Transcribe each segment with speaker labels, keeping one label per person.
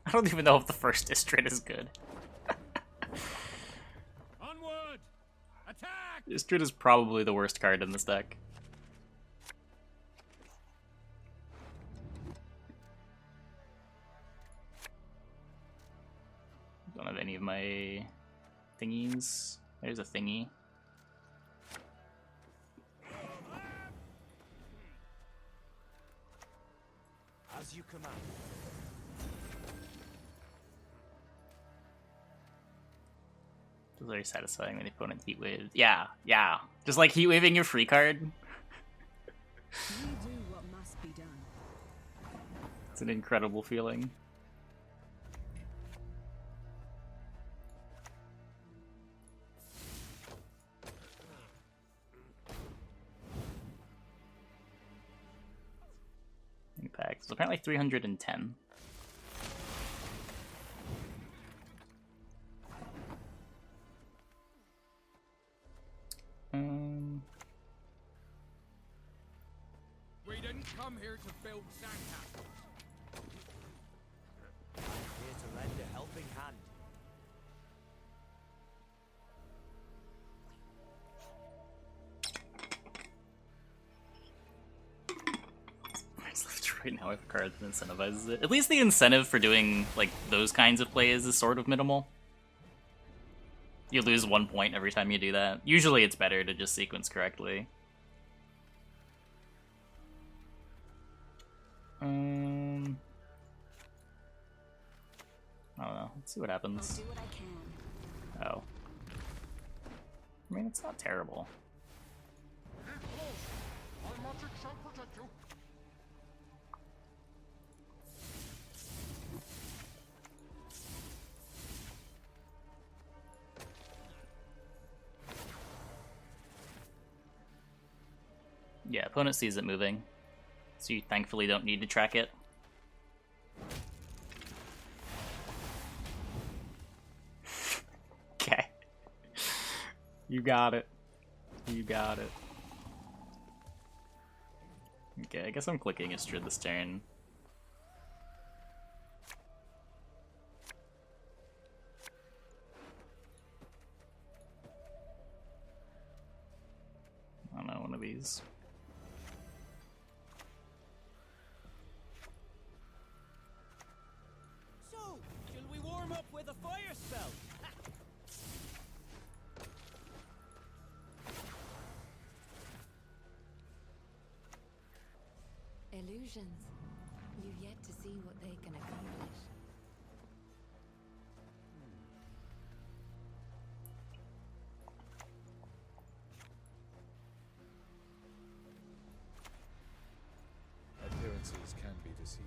Speaker 1: I don't even know if the first Istrid is good.
Speaker 2: Onward! Attack!
Speaker 1: Istrid is probably the worst card in this deck. Don't have any of my thingies. There's a thingy.
Speaker 2: As you command.
Speaker 1: It's very satisfying when the opponent heat waves. Yeah, yeah. Just like heat waving your free card.
Speaker 3: You do what must be done.
Speaker 1: It's an incredible feeling. Impact. So apparently 310.
Speaker 2: We didn't come here to build sandcastles. Here to lend a helping hand.
Speaker 1: Right now I have a card that incentivizes it. At least the incentive for doing like those kinds of plays is sort of minimal. You lose 1 point every time you do that. Usually it's better to just sequence correctly. I don't know. Let's see what happens.
Speaker 3: I'll do what I can.
Speaker 1: Oh. I mean, it's not terrible. Yeah, opponent sees it moving, so you thankfully don't need to track it. Okay. You got it. You got it. Okay, I guess I'm clicking Istrid this turn. I don't know, one of these.
Speaker 2: So, shall we warm up with a fire spell?
Speaker 3: Illusions. You've yet to see what they can accomplish.
Speaker 4: Appearances can be deceiving.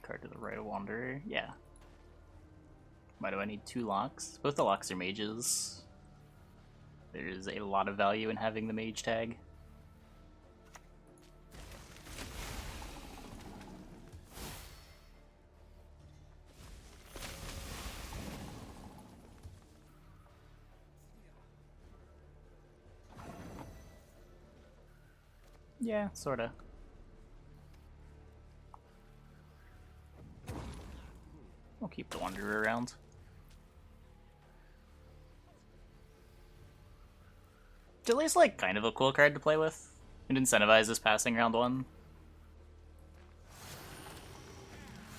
Speaker 1: Card to the right of Wanderer, yeah. Why do I need 2 locks? Both the locks are mages. There's a lot of value in having the mage tag. Yeah, sorta. We'll keep the Wanderer around. Delay's like kind of a cool card to play with. It incentivizes passing round 1.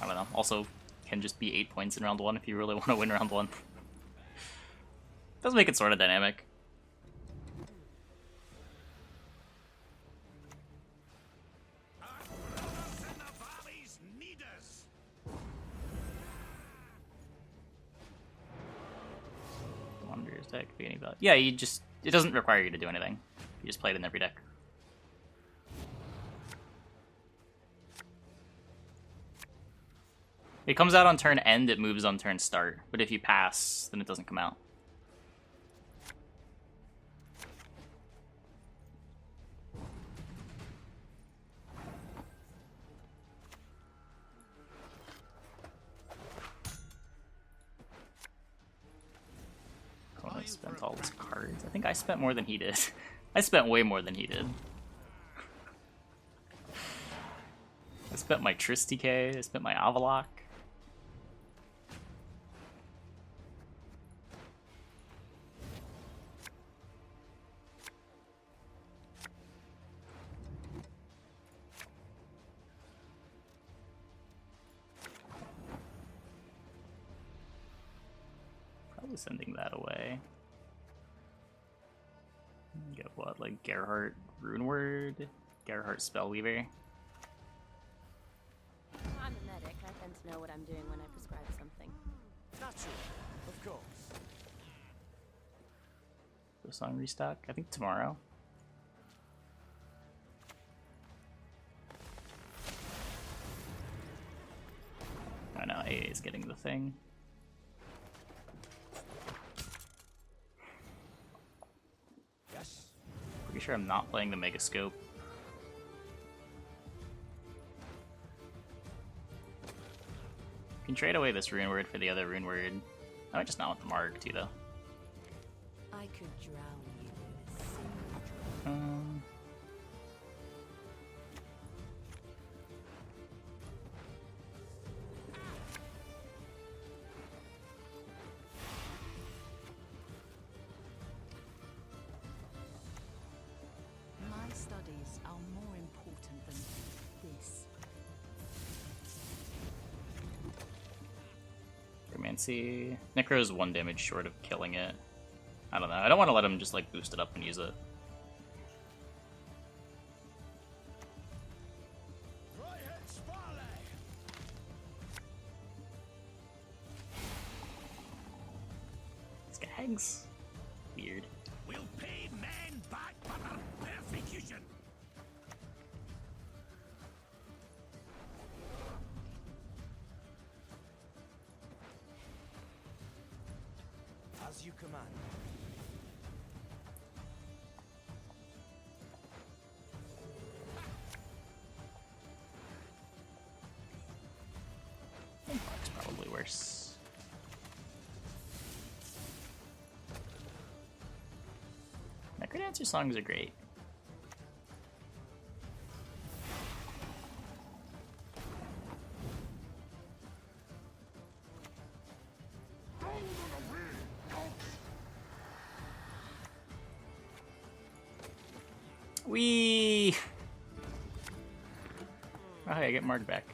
Speaker 1: I don't know. Also, can just be 8 points in round 1 if you really want to win round 1. Does make it sort of dynamic. Wanderer's deck could be any value. Yeah, you just... It doesn't require you to do anything. You just play it in every deck. It comes out on turn end, it moves on turn start. But if you pass, then it doesn't come out. I spent all his cards. I think I spent more than he did. I spent way more than he did. I spent my Tristike, I spent my Avalok. Probably sending that away. Get what, like Gerhardt Runeword? Gerhardt Spellweaver?
Speaker 4: I'm a medic. I tend to know what I'm doing when I prescribe something.
Speaker 5: Natural, of course.
Speaker 1: The song restock? I think tomorrow. I know, AA is getting the thing.
Speaker 5: Yes.
Speaker 1: Pretty sure I'm not playing the Megascope. You can trade away this rune word for the other rune word. I might just not want the Marg too, though.
Speaker 3: I could drown you in a single drop.
Speaker 6: My studies are more important than this.
Speaker 1: Romancy. Necro is 1 damage short of killing it. I don't know. I don't want to let him just like boost it up and use it. Skags? Weird.
Speaker 5: We'll pay men back for their persecution. As you command.
Speaker 1: Mark's probably worse. Necrodancer songs are great. Wee. Oh, hey, I get Mark back.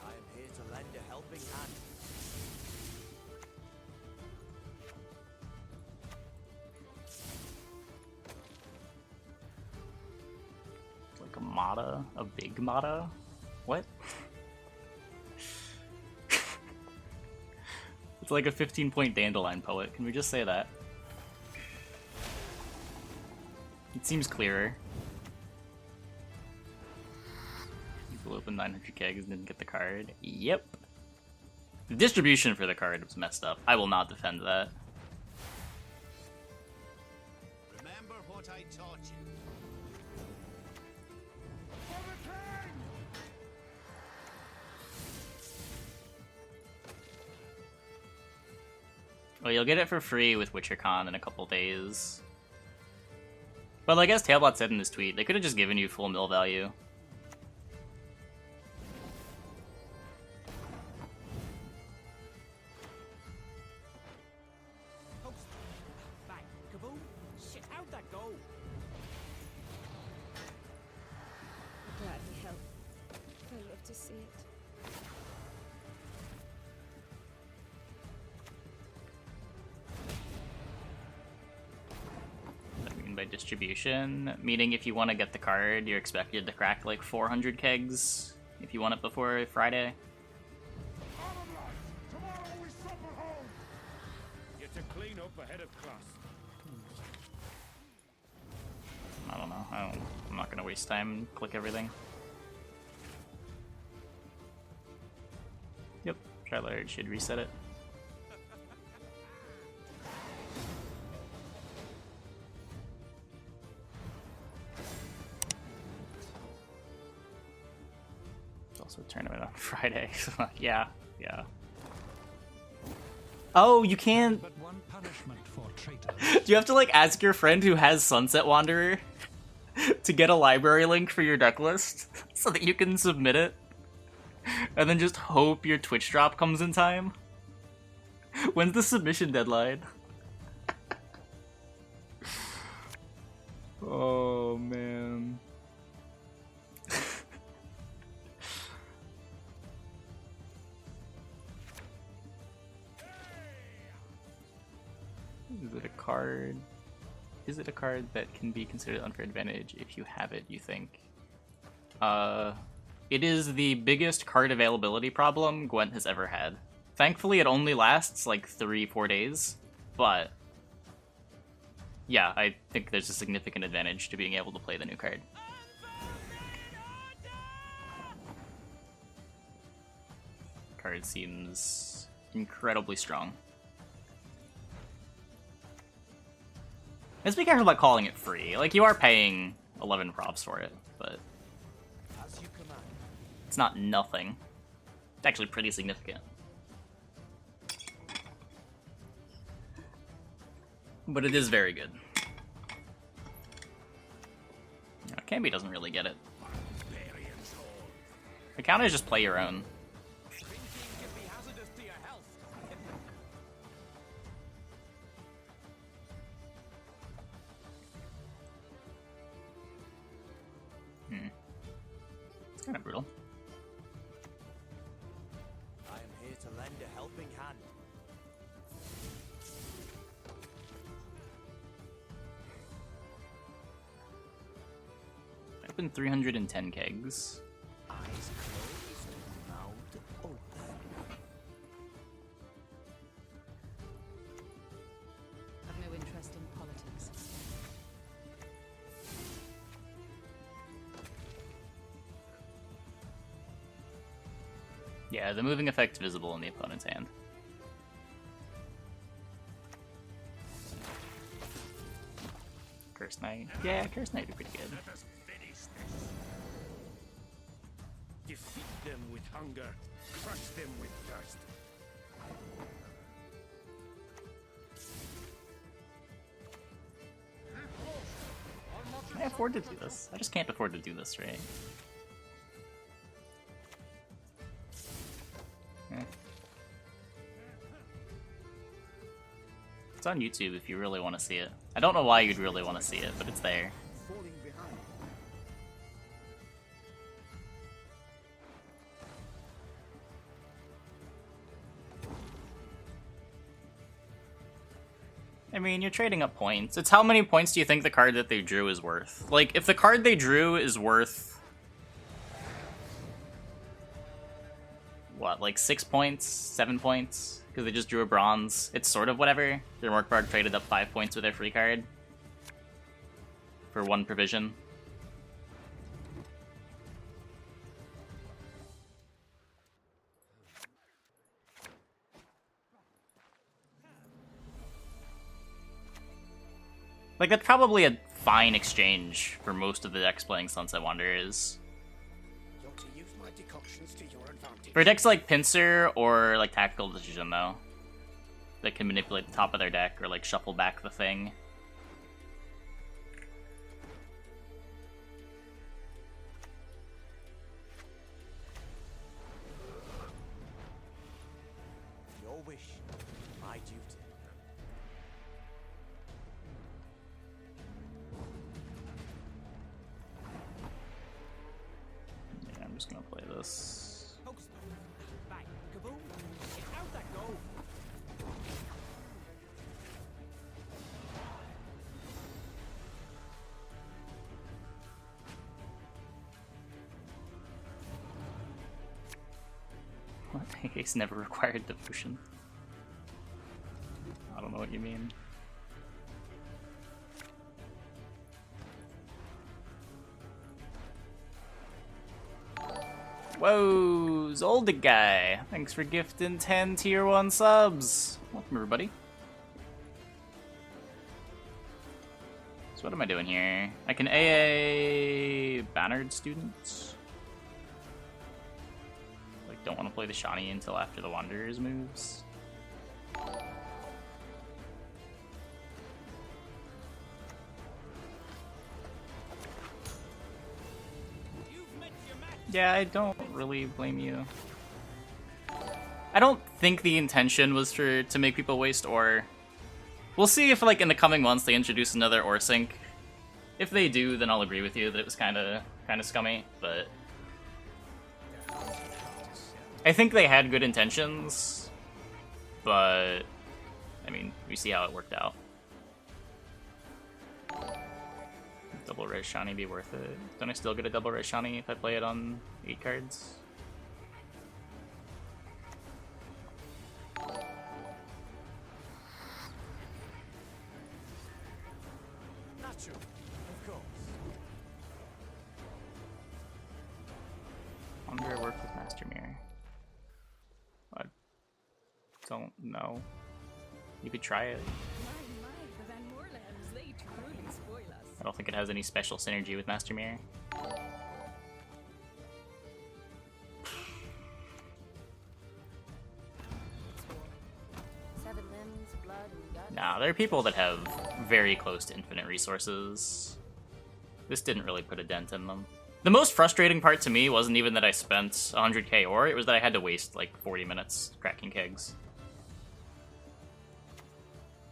Speaker 5: I am here to lend a helping hand.
Speaker 1: Like a Mata? A big Mata? What? It's like a 15-point Dandelion poet. Can we just say that? It seems clearer. People opened 900 kegs and didn't get the card. Yep. The distribution for the card was messed up. I will not defend that.
Speaker 5: Remember what I taught you.
Speaker 1: Well, you'll get it for free with WitcherCon in a couple days. But I guess Tailbot said in his tweet, they could have just given you full mill value.
Speaker 5: Bang. Kaboom. Shit, how'd that go?
Speaker 7: Gladly help. I love to see it.
Speaker 1: What do I mean by distribution? Meaning if you want to get the card, you're expected to crack like 400 kegs if you want it before Friday.
Speaker 2: Get to clean up ahead of class.
Speaker 1: I don't know. I'm not gonna waste time and click everything. Yep, Trilord should reset it. It's also a tournament on Friday. Yeah. Oh, you can't.
Speaker 8: But one punishment for traitors.
Speaker 1: Do you have to like ask your friend who has Sunset Wanderer to get a library link for your deck list so that you can submit it? And then just hope your Twitch drop comes in time? When's the submission deadline? Oh, man. Is it a card? Is it a card that can be considered unfair advantage if you have it, you think? It is the biggest card availability problem Gwent has ever had. Thankfully, it only lasts like 3-4 days, but yeah, I think there's a significant advantage to being able to play the new card. Card seems incredibly strong. Let's be careful about calling it free. Like, you are paying 11 props for it, but it's not nothing. It's actually pretty significant. But it is very good. Camby doesn't really get it. The counter is just play your own. It's kind of brutal.
Speaker 5: I am here to lend a helping hand.
Speaker 1: I opened 310 kegs.
Speaker 5: Eyes closed, mouth open.
Speaker 6: Have no interest in politics.
Speaker 1: Yeah, the moving effect's visible in the opponent's hand. Curse Knight. Yeah, Curse Knight would be pretty good.
Speaker 9: Let us finish this. Defeat them with hunger, crush them with thirst.
Speaker 1: Can I afford to do this? I just can't afford to do this, right? Eh. It's on YouTube if you really want to see it. I don't know why you'd really want to see it, but it's there.
Speaker 9: Falling behind.
Speaker 1: I mean, you're trading up points. It's how many points do you think the card that they drew is worth? Like, if the card they drew is worth... what, like 6 points? 7 points? Because they just drew a bronze. It's sort of whatever. Their Morkbard traded up 5 points with their free card. For 1 provision. Like, that's probably a fine exchange for most of the decks playing Sunset Wanderers.
Speaker 9: You're to use my decoctions to your advantage.
Speaker 1: For decks like Pincer or like Tactical Decision, though, that can manipulate the top of their deck or like shuffle back the thing.
Speaker 5: Your wish, my duty.
Speaker 1: Yeah, I'm just gonna play this.
Speaker 5: Focus. Bang. Kaboom. Shit, how'd that go?
Speaker 1: What? Ace never required devotion. I don't know what you mean. Whoa, Zoldig guy. Thanks for gifting 10 tier 1 subs. Welcome, everybody. So what am I doing here? I can AA Bannered students. Like, don't want to play the Shani until after the Wanderers moves. Yeah, I don't really blame you. I don't think the intention was to make people waste ore. We'll see if, like, in the coming months they introduce another ore sink. If they do, then I'll agree with you that it was kind of scummy, but I think they had good intentions, but I mean, we see how it worked out. Double res Shani be worth it? Don't I still get a double res Shani if I play it on 8 cards?
Speaker 9: Natural, of course.
Speaker 1: Wonder I work with Master Mirror. I don't know. You could try it.
Speaker 7: The Van Moorlands, they truly spoil us.
Speaker 1: I don't think it has any special synergy with Master Mirror.
Speaker 4: Severed limbs, blood, and guts.
Speaker 1: Nah, there are people that have very close to infinite resources. This didn't really put a dent in them. The most frustrating part to me wasn't even that I spent 100k ore, it was that I had to waste like 40 minutes cracking kegs.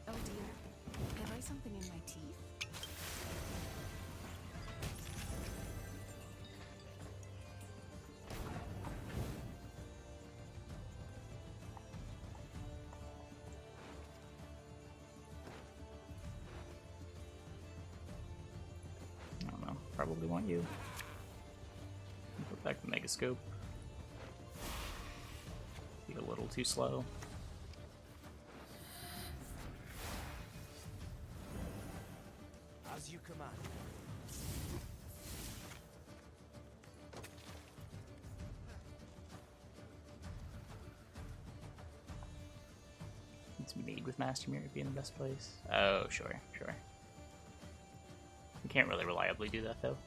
Speaker 6: Oh dear. Have I something in my teeth?
Speaker 1: I don't know, probably want you. Put back the Megascope. Be a little too slow.
Speaker 9: As you command.
Speaker 1: It's made with Master Mirror being the best place. Oh, sure. You can't really reliably do that though.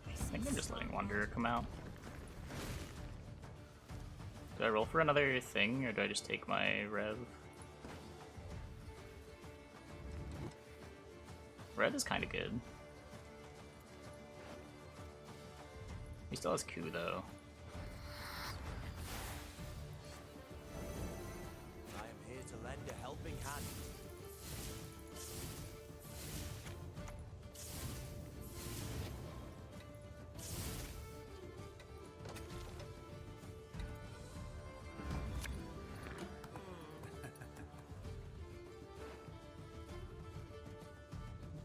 Speaker 1: I think I'm just letting Wanderer come out. Do I roll for another thing, or do I just take my Rev? Red is kind of good. He still has Coup, though.
Speaker 9: I am here to lend a helping hand.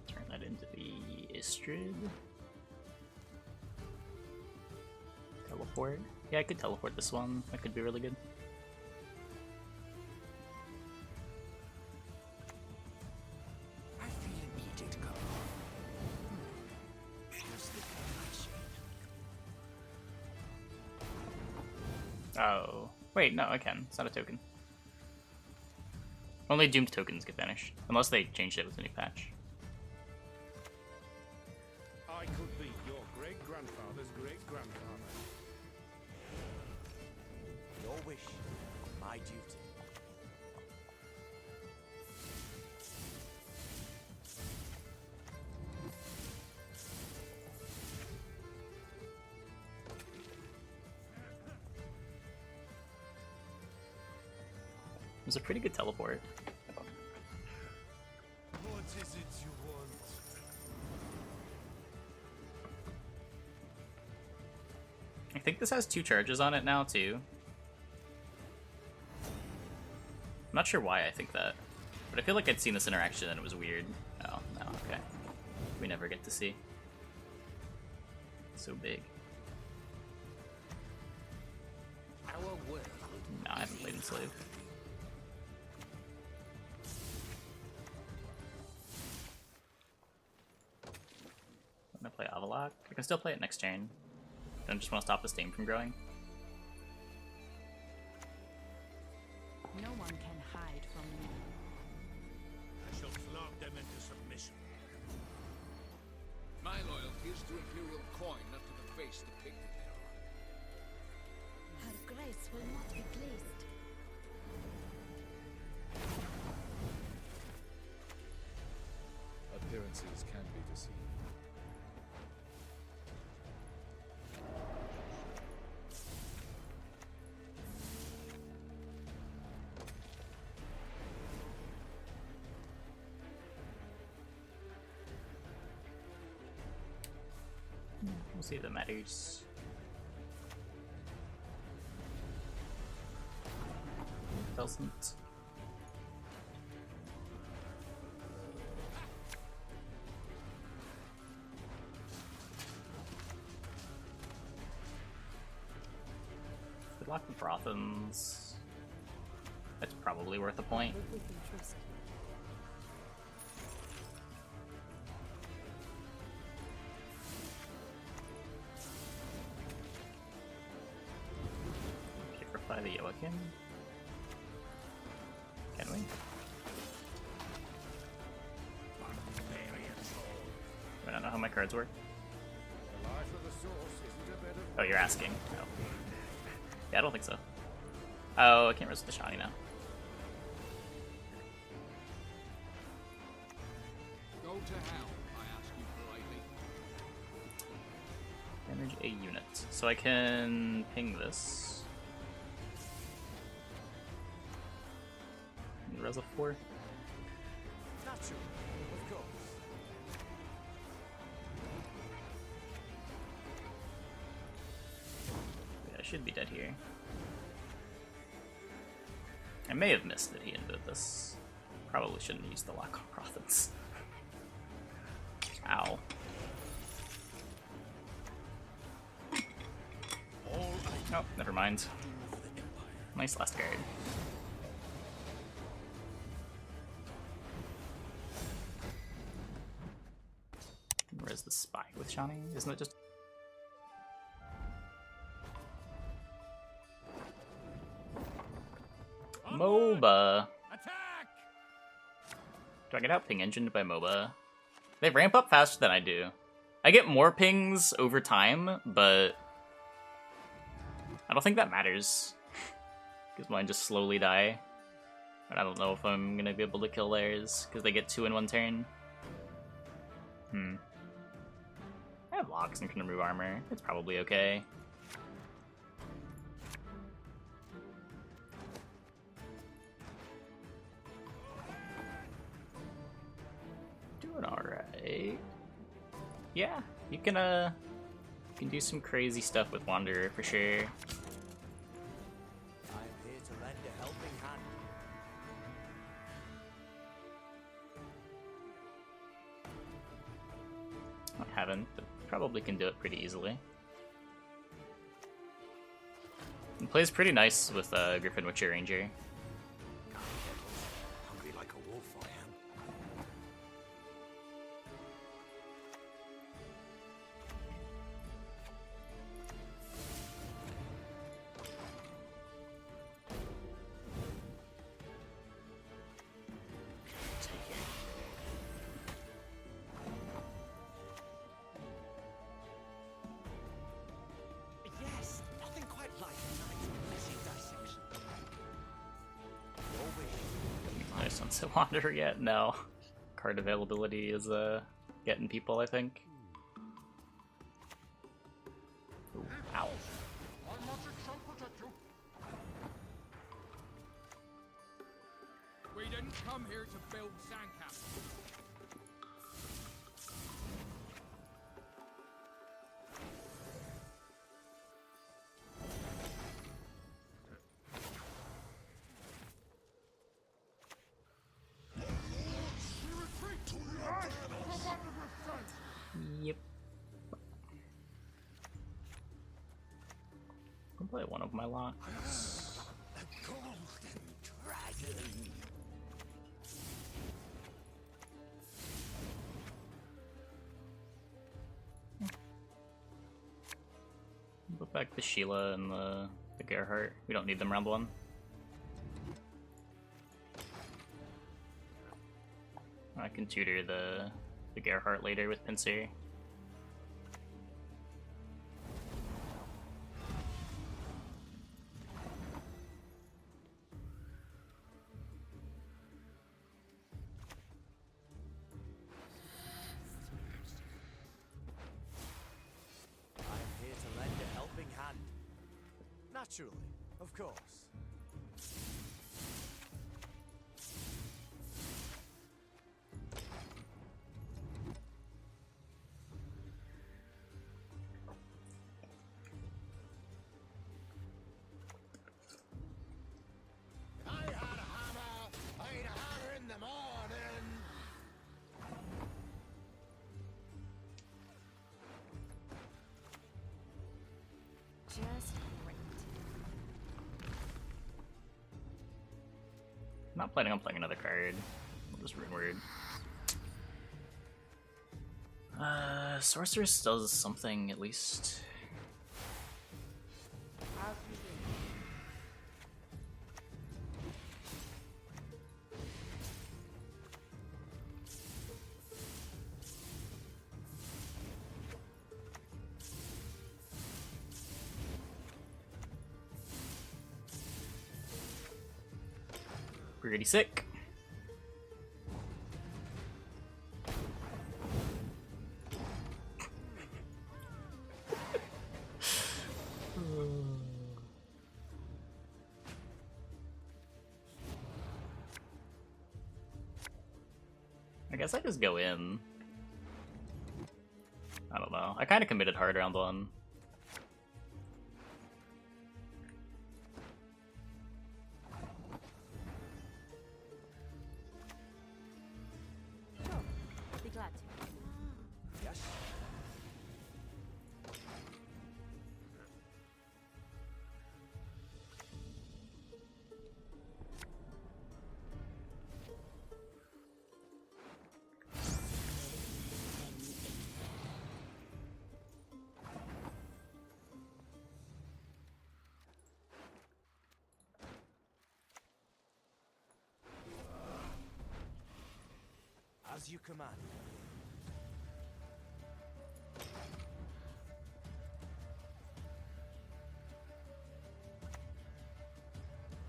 Speaker 1: Turn that into the Istrid. Teleport. Yeah, I could teleport this one. That could be really good.
Speaker 9: I feel needed, come Here's the connection.
Speaker 1: Oh. Wait, no, I can. It's not a token. Only doomed tokens get banished. Unless they changed it with a new patch.
Speaker 9: I could be your great-grandfather's great-grandfather. Your wish, my duty.
Speaker 1: It was a pretty good teleport.
Speaker 9: What is it you want?
Speaker 1: I think this has 2 charges on it now, too. I'm not sure why I think that, but I feel like I'd seen this interaction and it was weird. Oh, no, okay. We never get to see. So big.
Speaker 2: our world.
Speaker 1: No, I haven't played Enslave. I'm gonna play Avalok. I can still play it next turn. I just want to stop the steam from growing.
Speaker 6: No one can hide from me.
Speaker 9: I shall flog them into submission.
Speaker 2: My loyalty is to Imperial coin, not to the face depicted thereon.
Speaker 3: Her grace will not be pleased.
Speaker 10: Appearances can be deceiving.
Speaker 1: We'll see if that matters. Doesn't. Good luck with Brothans. That's probably worth a point.
Speaker 3: We can trust.
Speaker 1: Purify the Yoakin? Can we? I don't know how my cards work.
Speaker 9: The life of the source isn't a bed of
Speaker 1: Oh, you're asking. No. Yeah, I don't think so. Oh, I can't resist the shiny now.
Speaker 2: Go to hell, I ask you politely.
Speaker 1: Damage a unit. So I can ping this. Res of 4.
Speaker 9: natural, of course.
Speaker 1: Yeah, I should be dead here. I may have missed that he ended this. Probably shouldn't use the lock on Prothens. Ow. Oh, never mind. Nice last card. Where's the spy with Shani? Isn't it just... Moba!
Speaker 9: Attack!
Speaker 1: Do I get out ping engined by Moba? They ramp up faster than I do. I get more pings over time, but I don't think that matters. Because mine just slowly die. And I don't know if I'm gonna be able to kill theirs, because they get 2 in 1 turn. I have locks and can remove armor. It's probably okay. Doing alright. Yeah, you can do some crazy stuff with Wanderer for sure.
Speaker 9: I am here to lend a helping hand.
Speaker 1: I haven't, but probably can do it pretty easily. It plays pretty nice with Griffin Witcher Ranger.
Speaker 9: Hungry like a wolf, I am.
Speaker 5: Yes, nothing quite like a messy dissection.
Speaker 1: Nice on so Wanderer yet? No. Card availability is getting people, I think. Ooh, ow.
Speaker 2: We didn't come here to build sandcastles.
Speaker 1: Yep. I'll play one of my lot.
Speaker 9: A golden dragon.
Speaker 1: Put back the Sheila and the Gerhardt. We don't need them round one. I can tutor the Gerhardt later with Pincer.
Speaker 10: Naturally, of course.
Speaker 9: I had a hammer. I had a hammer in the morning.
Speaker 4: Just great.
Speaker 1: I'm not planning on playing another card. I'll just Rune Word. Sorceress does something at least. Pretty sick. I guess I just go in. I don't know. I kind of committed hard round one.
Speaker 4: Sure. Be glad to.
Speaker 10: Yes. As you command.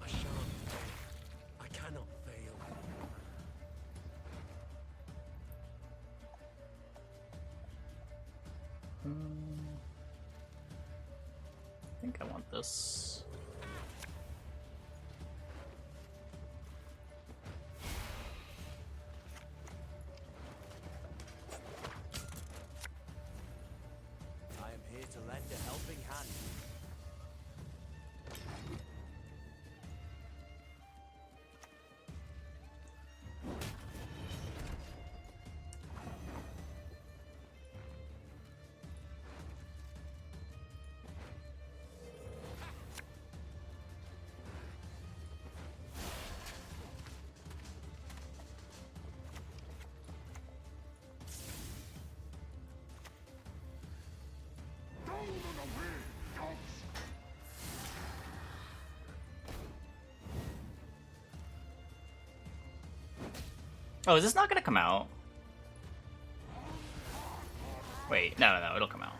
Speaker 9: I shan't fail. I cannot fail.
Speaker 1: I think I want this.
Speaker 10: I am here to lend a helping hand.
Speaker 1: Oh, is this not gonna come out? Wait, no, it'll come out.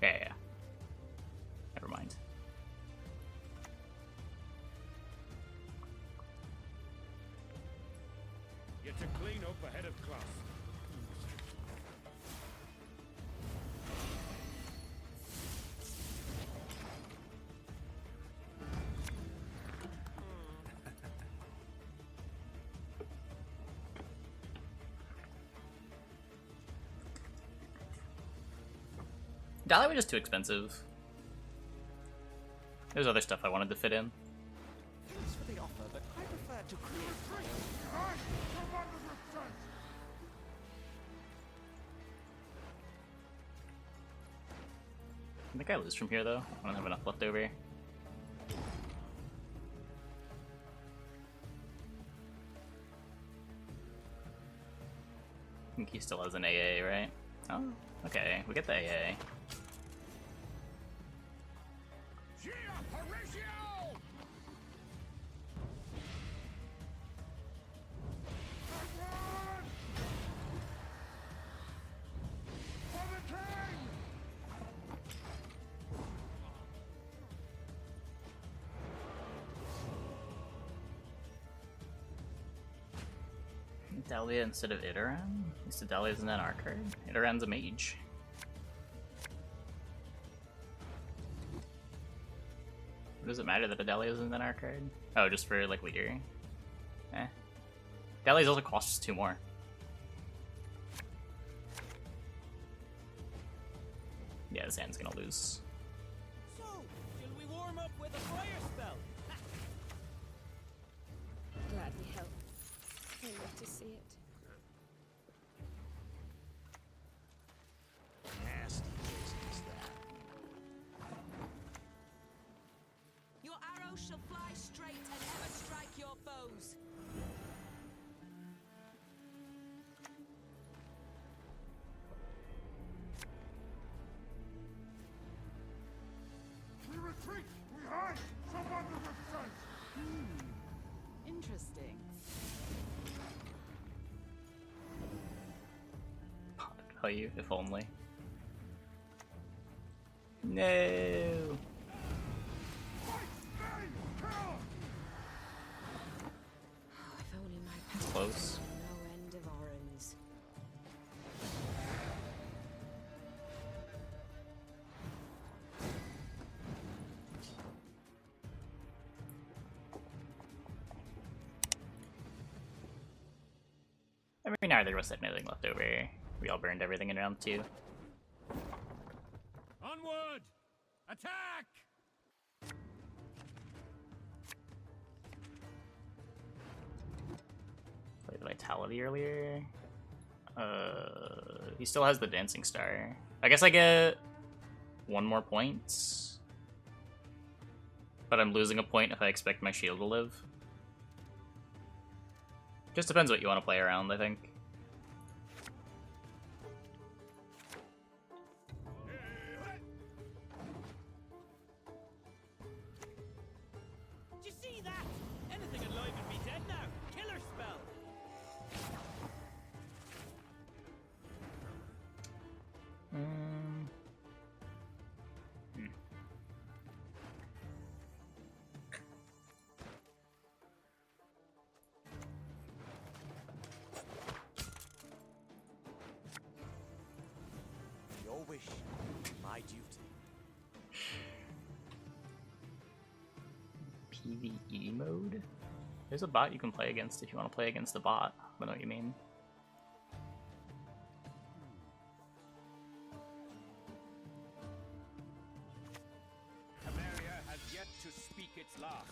Speaker 1: Yeah. Never mind.
Speaker 9: Get to clean up ahead of class.
Speaker 1: Dahlia was just too expensive. There's other stuff I wanted to fit in.
Speaker 10: Thanks for the offer, but I prefer to create.
Speaker 1: I think I lose from here though. I don't have enough left over. I think he still has an AA, right? Oh, okay, we get the AA. Dahlia instead of Idoran? At least Dahlia isn't an art card. Idoran's a mage. What does it matter that a Dahlia isn't an art card? Oh, just for like leader. Eh. Dahlia's also costs 2 more. Yeah, this hand's gonna lose.
Speaker 5: So, shall we warm up with a fire spell?
Speaker 7: Gladly help. I love to see it.
Speaker 9: Nasty business, that.
Speaker 6: Your arrows shall fly straight and ever strike your foes.
Speaker 9: We retreat! We hide! Someone to defense!
Speaker 6: Interesting.
Speaker 1: Tell you, if only. No.
Speaker 4: If only my past
Speaker 1: Close.
Speaker 4: no end of orange.
Speaker 1: I mean, neither of us had anything left over. We all burned everything in round 2.
Speaker 2: Onward! Attack!
Speaker 1: Played the Vitality earlier. He still has the Dancing Star. I guess I get 1 more point. But I'm losing a point if I expect my shield to live. Just depends what you want to play around, I think.
Speaker 5: Did you see that? Anything alive would be dead now. Killer spell.
Speaker 10: Your wish, my duty.
Speaker 1: PvE mode? There's a bot you can play against if you want to play against the bot. I know what you mean.
Speaker 2: Camarilla has yet to speak its last.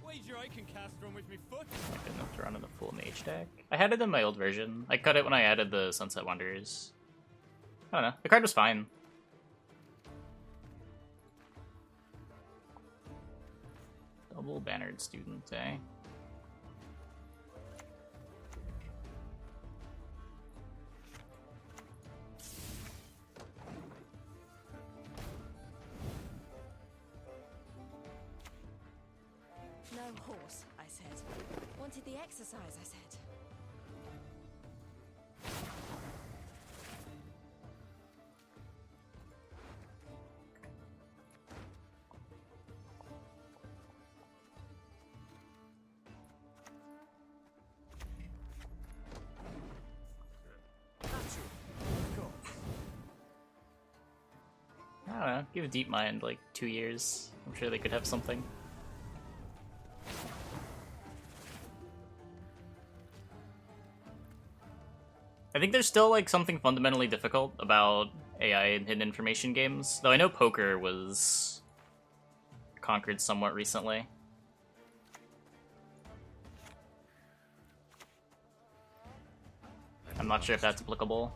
Speaker 5: Wager I can cast from with me foot.
Speaker 1: Good enough to run in the full mage deck. I had it in my old version. I cut it when I added the Sunset Wanderers. I don't know. The card was fine. Double bannered student, eh?
Speaker 4: No horse, I said. Wanted the exercise, I said.
Speaker 1: I don't know. Give Deep Mind like 2 years. I'm sure they could have something. I think there's still like something fundamentally difficult about AI and hidden information games. Though I know poker was conquered somewhat recently. I'm not sure if that's applicable.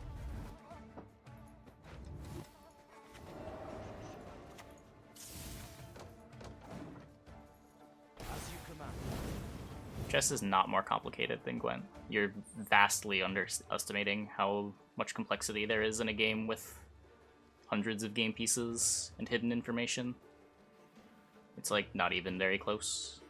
Speaker 1: Chess is not more complicated than Gwent. You're vastly underestimating how much complexity there is in a game with hundreds of game pieces and hidden information. It's like not even very close.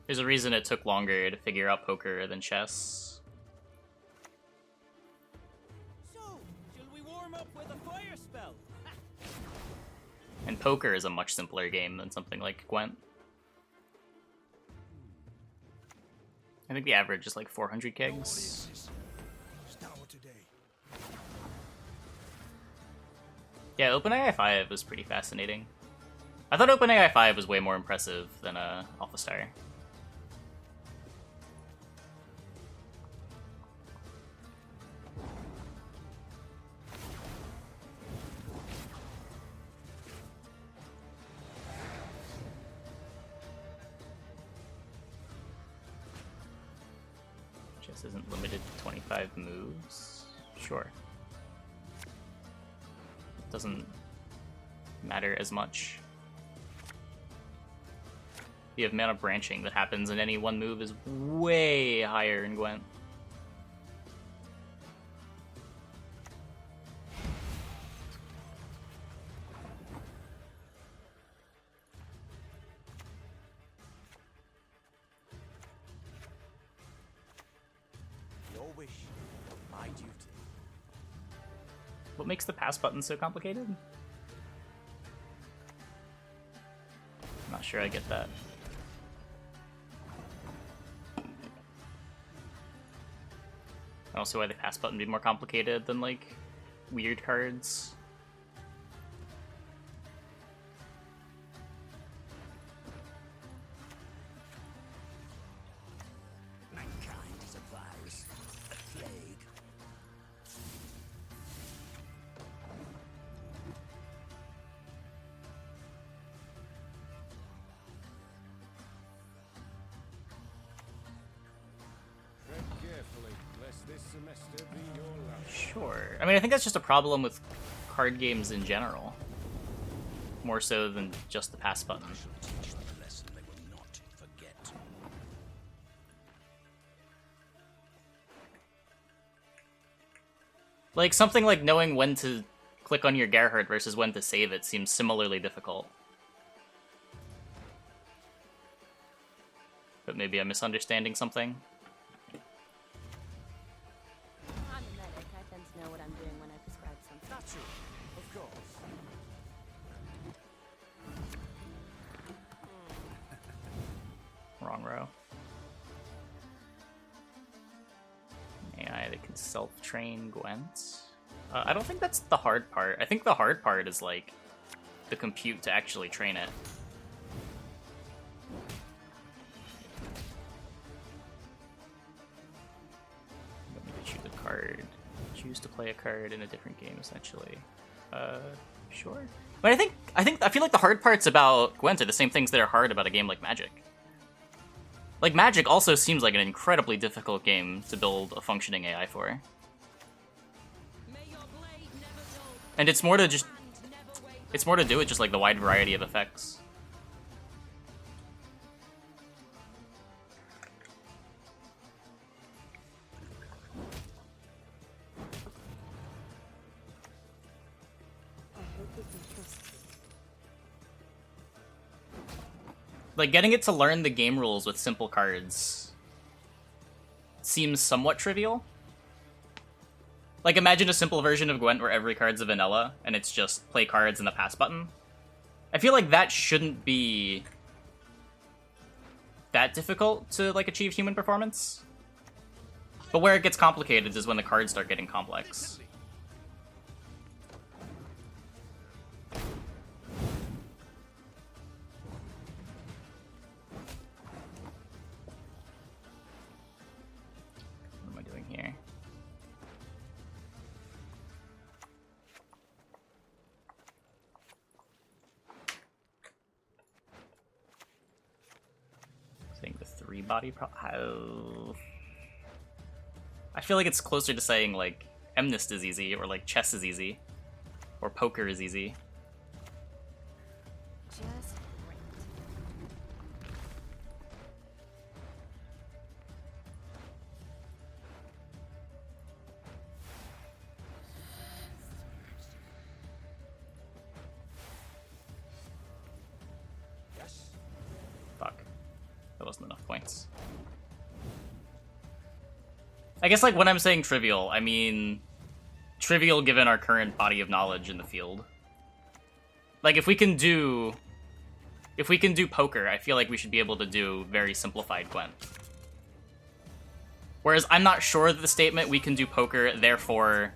Speaker 1: There's a reason it took longer to figure out poker than chess.
Speaker 5: So, shall we warm up with a fire spell?
Speaker 1: And poker is a much simpler game than something like Gwent. I think the average is like 400 kegs. Yeah, OpenAI 5 was pretty fascinating. I thought OpenAI 5 was way more impressive than AlphaStar. Chess isn't limited to 25 moves. Sure. Doesn't matter as much. The amount of branching that happens in any one move is way higher in Gwent.
Speaker 10: Your wish, my duty.
Speaker 1: What makes the pass button so complicated? Not sure I get that. I don't see why the pass button would be more complicated than, like, weird cards.
Speaker 9: Mankind is a virus, a plague.
Speaker 2: Tread carefully, lest this semester be your last.
Speaker 1: Sure. I mean, I think that's just a problem with card games in general. More so than just the pass button.
Speaker 9: I shall teach them a lesson they will not forget.
Speaker 1: Like, something like knowing when to click on your Gerhard versus when to save it seems similarly difficult. But maybe I'm misunderstanding something.
Speaker 4: I'm a medic. I tend to know what I'm doing when I prescribe something.
Speaker 10: Natural, of course.
Speaker 1: Wrong row. AI that can self-train Gwent. I don't think that's the hard part. I think the hard part is, like, the compute to actually train it. Let me choose a card. Choose to play a card in a different game, essentially. Sure. But I feel like the hard parts about Gwent are the same things that are hard about a game like Magic. Like, Magic also seems like an incredibly difficult game to build a functioning AI for. And it's more to just... It's more to do with just, like, the wide variety of effects. Like, getting it to learn the game rules with simple cards seems somewhat trivial. Like, imagine a simple version of Gwent where every card's a vanilla, and it's just play cards and the pass button. I feel like that shouldn't be that difficult to, like, achieve human performance. But where it gets complicated is when the cards start getting complex. What am I doing here? 3-body I feel like it's closer to saying, like, Emnist is easy, or, like, chess is easy, or poker is easy.
Speaker 4: Just great.
Speaker 2: Yes.
Speaker 1: Fuck. That wasn't enough points. I guess, like, when I'm saying trivial, I mean trivial given our current body of knowledge in the field. Like, if we can do poker, I feel like we should be able to do very simplified Gwent. Whereas I'm not sure that the statement, we can do poker, therefore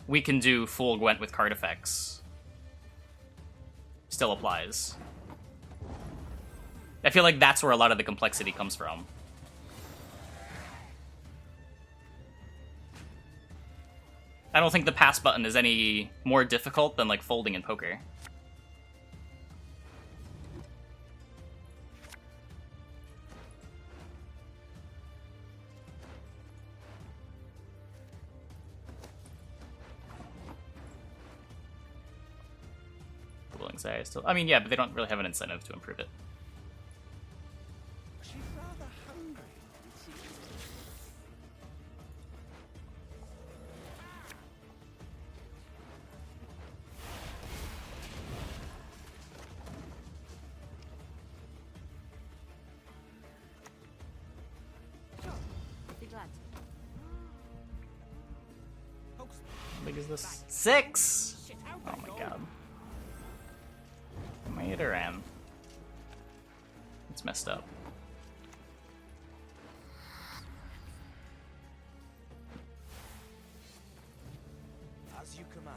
Speaker 1: we can do full Gwent with card effects, still applies. I feel like that's where a lot of the complexity comes from. I don't think the pass button is any more difficult than, like, folding in poker. Willing say I still... I mean, yeah, but they don't really have an incentive to improve it.
Speaker 10: She's rather hungry, it seems.
Speaker 4: Sure. Be glad to.
Speaker 5: Hoax.
Speaker 1: How big is this? 6!
Speaker 5: Shit, how
Speaker 1: Oh
Speaker 5: they
Speaker 1: my
Speaker 5: go?
Speaker 1: god. Made her in. It's messed up.
Speaker 10: As you command.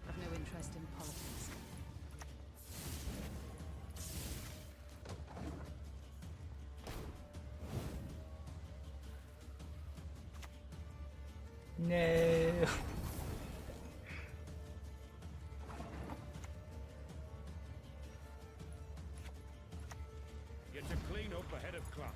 Speaker 6: I've no interest in politics.
Speaker 1: No.
Speaker 2: Get to clean up ahead of class.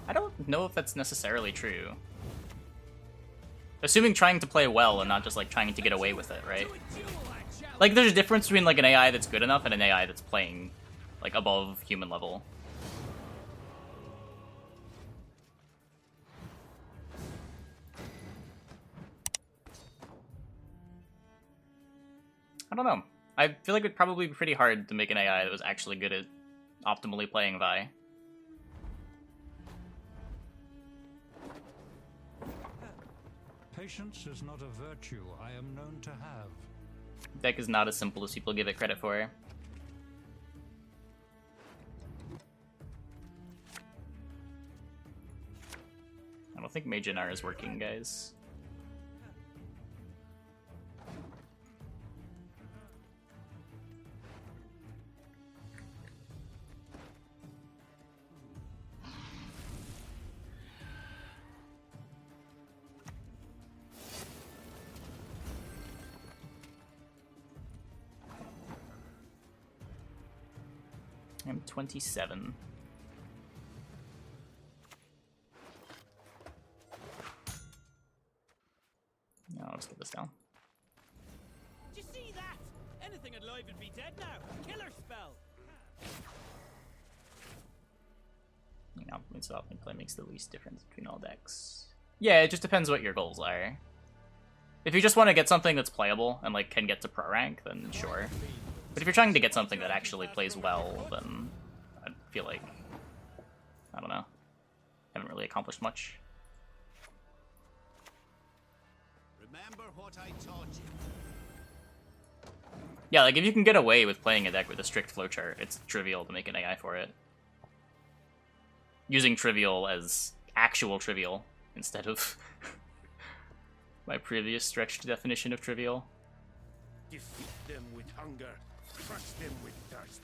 Speaker 1: I don't know if that's necessarily true. Assuming trying to play well and not just, like, trying to get away with it, right? Like, there's a difference between, like, an AI that's good enough and an AI that's playing, like, above human level. I don't know. I feel like it'd probably be pretty hard to make an AI that was actually good at optimally playing Vi.
Speaker 8: Patience is not a virtue I am known to have.
Speaker 1: Deck is not as simple as people give it credit for. I don't think Magenar is working, guys. I'm 27. No, I'll just get this down.
Speaker 5: Did you see that? Anything alive would be dead now. Killer spell.
Speaker 1: Optimally, so often play makes the least difference between all decks. Yeah, it just depends what your goals are. If you just want to get something that's playable and, like, can get to pro rank, then sure. But if you're trying to get something that actually plays well, then I feel like, I don't know, haven't really accomplished much.
Speaker 9: Remember what I taught you.
Speaker 1: Yeah, like, if you can get away with playing a deck with a strict flowchart, it's trivial to make an AI for it. Using trivial as actual trivial instead of My previous stretched definition of trivial.
Speaker 2: Defeat them with hunger, crush them with thirst.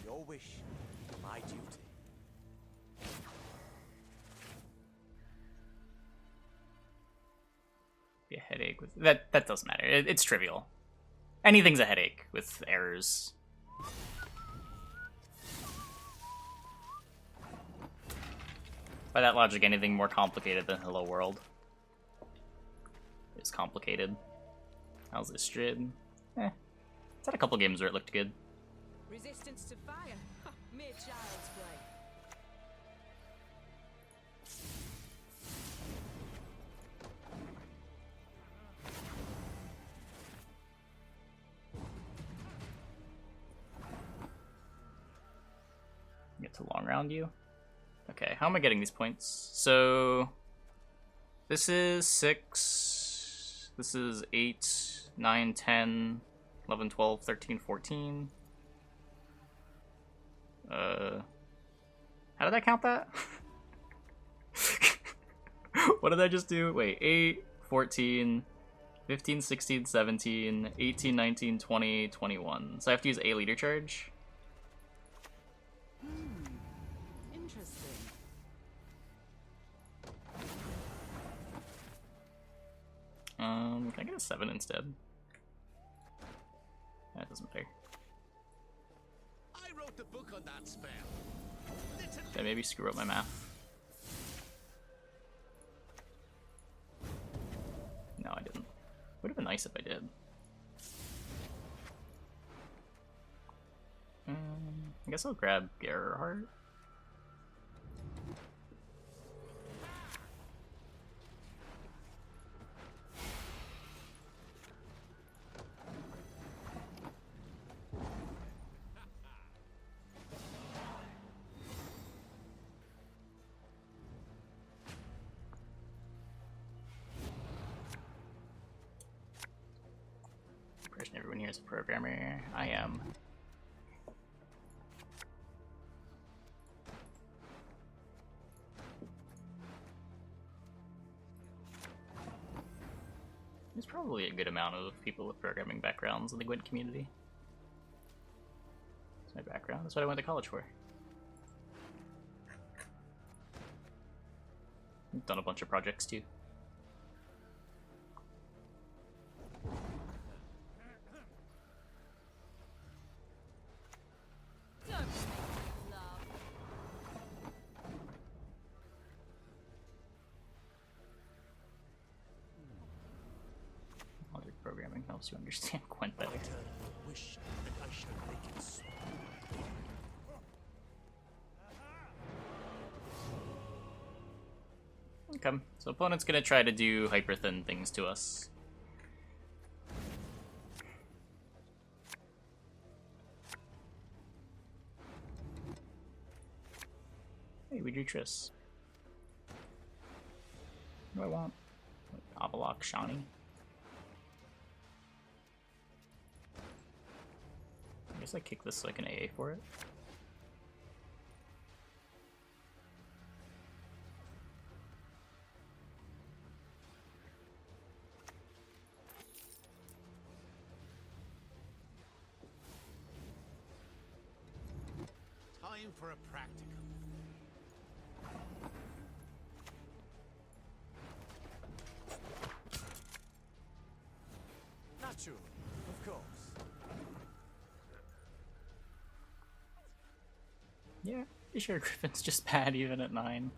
Speaker 10: Your wish, my duty.
Speaker 1: Be a headache with that. That doesn't matter. It's trivial. Anything's a headache with errors. By that logic, anything more complicated than Hello World is complicated. How's Istrid? It's had a couple games where it looked good.
Speaker 7: Resistance to fire. Mere child's play.
Speaker 1: Get to long round you. Okay, how am I getting these points? So this is 6, this is 8, 9, 10, 11, 12, 13, 14. How did I count that? What did I just do? Wait, 8, 14, 15, 16, 17, 18, 19, 20, 21. So I have to use a leader charge?
Speaker 6: Interesting.
Speaker 1: Can I get a 7 instead? That doesn't matter.
Speaker 9: I wrote the book on that spell.
Speaker 1: Did I maybe screw up my math? No, I didn't. Would have been nice if I did. I guess I'll grab Gerhardt. Everyone here is a programmer. I am. There's probably a good amount of people with programming backgrounds in the Gwent community. That's my background. That's what I went to college for. I've done a bunch of projects too. Programming helps you understand Gwent better.
Speaker 10: Wish that I should make it so.
Speaker 1: Okay, so opponent's gonna try to do hyper thin things to us. Hey, we drew Triss. What do I want? Avalok Shani. I guess I kick this so I can AA for it.
Speaker 9: Time for a practical.
Speaker 10: Naturally, of course.
Speaker 1: Yeah, pretty sure Griffin's just bad even at 9.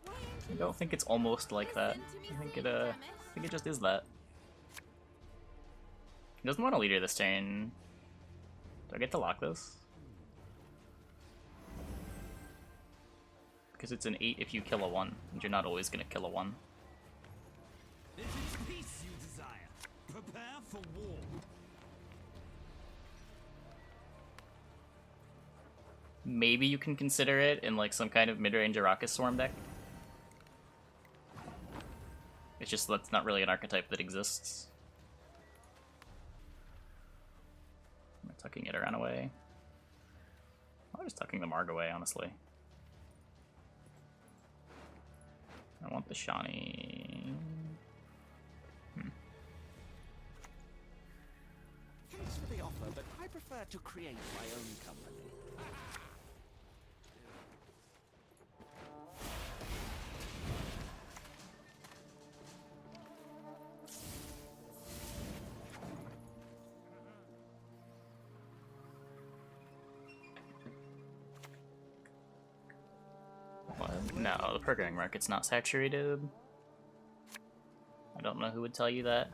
Speaker 1: I don't think it's almost like that. I think it just is that. He doesn't want to leader this turn. Do I get to lock this? Because it's an 8 if you kill a 1, and you're not always gonna kill a 1.
Speaker 5: It is peace you desire. Prepare for war.
Speaker 1: Maybe you can consider it in like some kind of mid-range Arrakis Swarm deck. It's just that's not really an archetype that exists. I'm gonna tucking it around away. I'm just tucking the Marg away, honestly. I want the Shani.
Speaker 10: Thanks for the offer, but I prefer to create my own company.
Speaker 1: What? No, the programming market's not saturated. I don't know who would tell you that.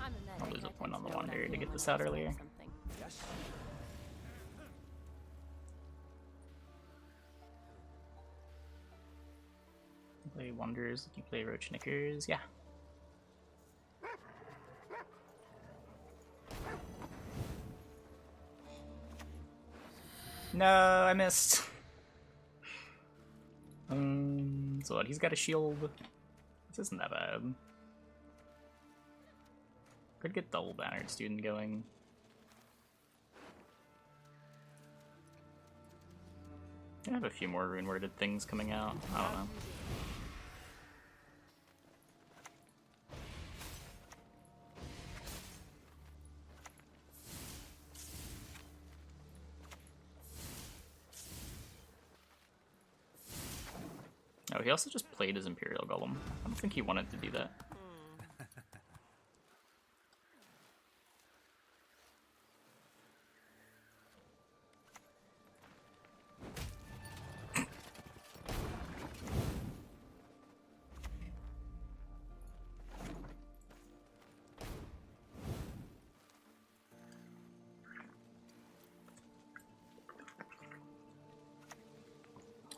Speaker 4: I'm a medic.
Speaker 1: I'll lose a
Speaker 4: I
Speaker 1: point
Speaker 4: tend
Speaker 1: on the
Speaker 4: know what I'm
Speaker 1: Wanderer to
Speaker 4: doing
Speaker 1: get
Speaker 4: when
Speaker 1: this
Speaker 4: I
Speaker 1: out
Speaker 4: prescribe
Speaker 1: earlier.
Speaker 4: something.
Speaker 10: Yes.
Speaker 1: You play Wanderers, you play Roach Knickers, yeah. No, I missed. So what, he's got a shield. This isn't that bad. Could get double bannered student going. I have a few more rune worded things coming out. I don't know. Oh, he also just played his Imperial Golem. I don't think he wanted to do that.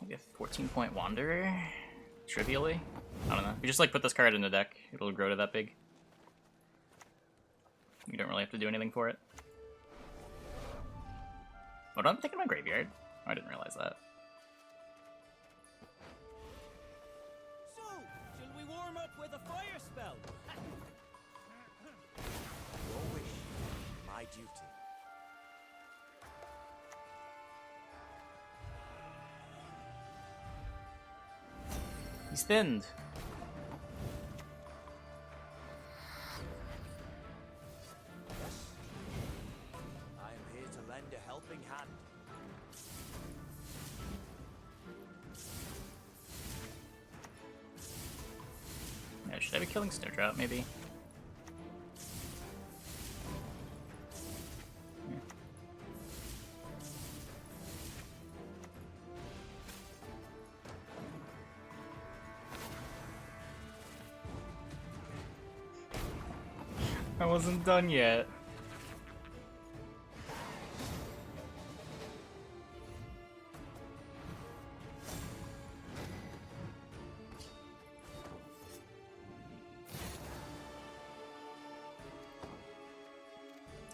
Speaker 1: Like a 14-point Wanderer? Trivially? I don't know. You just like put this card in the deck, it'll grow to that big. You don't really have to do anything for it. What, I'm thinking my graveyard? Oh, I didn't realize that.
Speaker 5: So, shall we warm up with a fire spell?
Speaker 10: Your wish, my duty.
Speaker 1: He's thinned.
Speaker 10: I am here to lend a helping hand.
Speaker 1: Yeah, should I be killing Snowdrop, maybe? I wasn't done yet.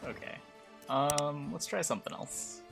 Speaker 1: Okay. Let's try something else.